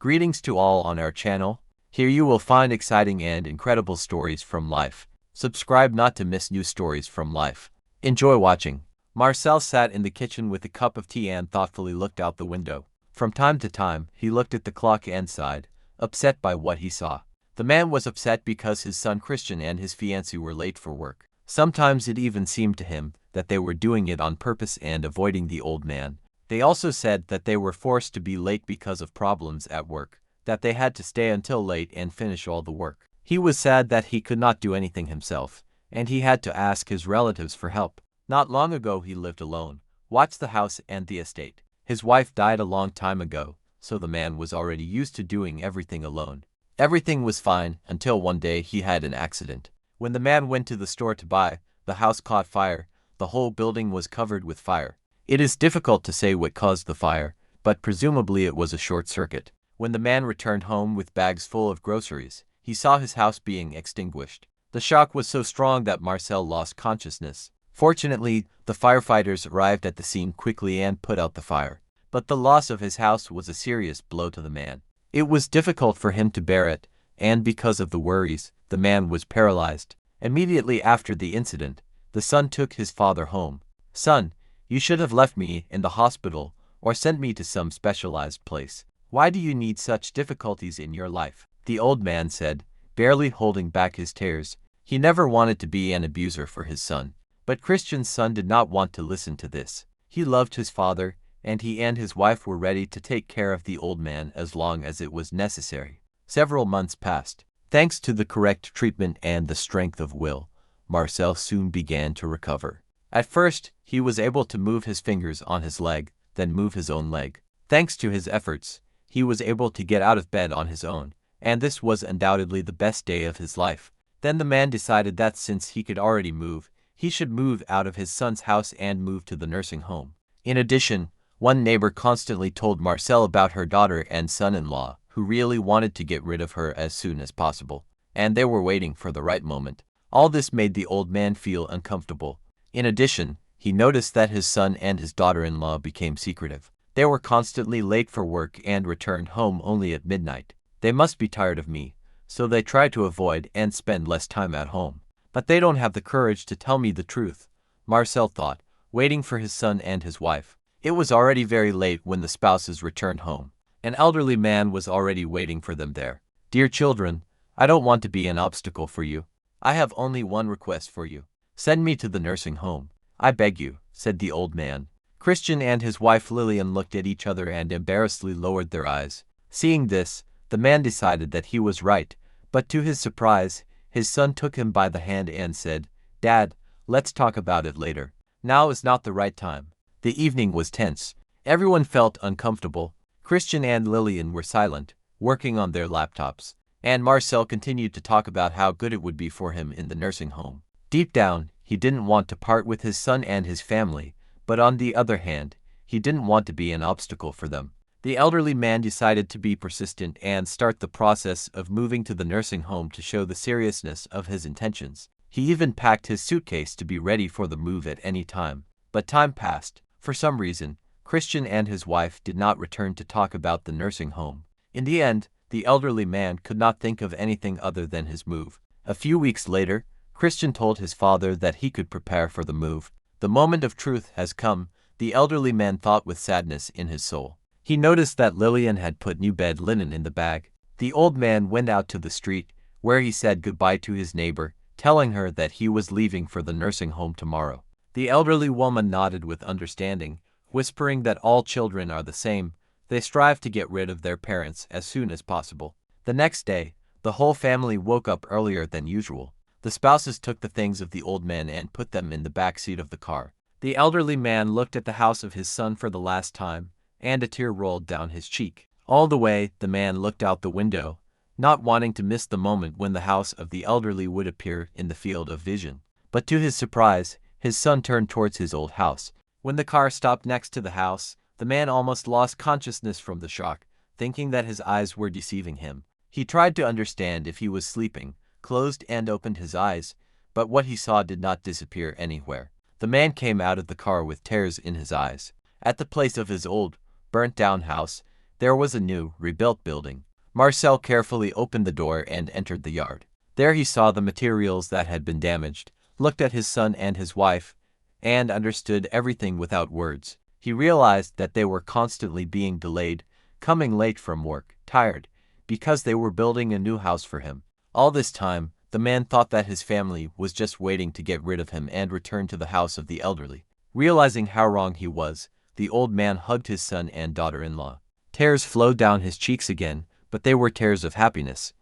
Greetings to all on our channel. Here you will find exciting and incredible stories from life. Subscribe not to miss new stories from life. Enjoy watching. Marcel sat in the kitchen with a cup of tea and thoughtfully looked out the window. From time to time, he looked at the clock and sighed, upset by what he saw. The man was upset because his son Christian and his fiancée were late for work. Sometimes it even seemed to him that they were doing it on purpose and avoiding the old man. They also said that they were forced to be late because of problems at work, that they had to stay until late and finish all the work. He was sad that he could not do anything himself, and he had to ask his relatives for help. Not long ago he lived alone, watched the house and the estate. His wife died a long time ago, so the man was already used to doing everything alone. Everything was fine until one day he had an accident. When the man went to the store to buy, the house caught fire. The whole building was covered with fire. It is difficult to say what caused the fire, but presumably it was a short circuit. When the man returned home with bags full of groceries, he saw his house being extinguished. The shock was so strong that Marcel lost consciousness. Fortunately, the firefighters arrived at the scene quickly and put out the fire. But the loss of his house was a serious blow to the man. It was difficult for him to bear it, and because of the worries, the man was paralyzed. Immediately after the incident, the son took his father home. "Son, you should have left me in the hospital or sent me to some specialized place. Why do you need such difficulties in your life?" the old man said, barely holding back his tears. He never wanted to be an abuser for his son. But Christian's son did not want to listen to this. He loved his father, and he and his wife were ready to take care of the old man as long as it was necessary. Several months passed. Thanks to the correct treatment and the strength of will, Marcel soon began to recover. At first, he was able to move his fingers on his leg, then move his own leg. Thanks to his efforts, he was able to get out of bed on his own, and this was undoubtedly the best day of his life. Then the man decided that since he could already move, he should move out of his son's house and move to the nursing home. In addition, one neighbor constantly told Marcel about her daughter and son-in-law, who really wanted to get rid of her as soon as possible, and they were waiting for the right moment. All this made the old man feel uncomfortable. In addition, he noticed that his son and his daughter-in-law became secretive. They were constantly late for work and returned home only at midnight. They must be tired of me, so they try to avoid and spend less time at home. But they don't have the courage to tell me the truth, Marcel thought, waiting for his son and his wife. It was already very late when the spouses returned home. An elderly man was already waiting for them there. "Dear children, I don't want to be an obstacle for you. I have only one request for you. Send me to the nursing home. I beg you," said the old man. Christian and his wife Lillian looked at each other and embarrassedly lowered their eyes. Seeing this, the man decided that he was right, but to his surprise, his son took him by the hand and said, "Dad, let's talk about it later. Now is not the right time." The evening was tense. Everyone felt uncomfortable. Christian and Lillian were silent, working on their laptops, and Marcel continued to talk about how good it would be for him in the nursing home. Deep down, he didn't want to part with his son and his family, but on the other hand, he didn't want to be an obstacle for them. The elderly man decided to be persistent and start the process of moving to the nursing home to show the seriousness of his intentions. He even packed his suitcase to be ready for the move at any time. But time passed. For some reason, Christian and his wife did not return to talk about the nursing home. In the end, the elderly man could not think of anything other than his move. A few weeks later, Christian told his father that he could prepare for the move. "The moment of truth has come," the elderly man thought with sadness in his soul. He noticed that Lillian had put new bed linen in the bag. The old man went out to the street, where he said goodbye to his neighbor, telling her that he was leaving for the nursing home tomorrow. The elderly woman nodded with understanding, whispering that all children are the same. They strive to get rid of their parents as soon as possible. The next day, the whole family woke up earlier than usual. The spouses took the things of the old man and put them in the back seat of the car. The elderly man looked at the house of his son for the last time, and a tear rolled down his cheek. All the way, the man looked out the window, not wanting to miss the moment when the house of the elderly would appear in the field of vision. But to his surprise, his son turned towards his old house. When the car stopped next to the house, the man almost lost consciousness from the shock, thinking that his eyes were deceiving him. He tried to understand if he was sleeping, closed and opened his eyes, but what he saw did not disappear anywhere. The man came out of the car with tears in his eyes. At the place of his old, burnt-down house, There was a new, rebuilt building. Marcel carefully opened the door and entered the yard. There he saw the materials that had been damaged, looked at his son and his wife, and understood everything without words. He realized that they were constantly being delayed, coming late from work, tired, because they were building a new house for him. All this time, the man thought that his family was just waiting to get rid of him and return to the house of the elderly. Realizing how wrong he was, the old man hugged his son and daughter-in-law. Tears flowed down his cheeks again, but they were tears of happiness.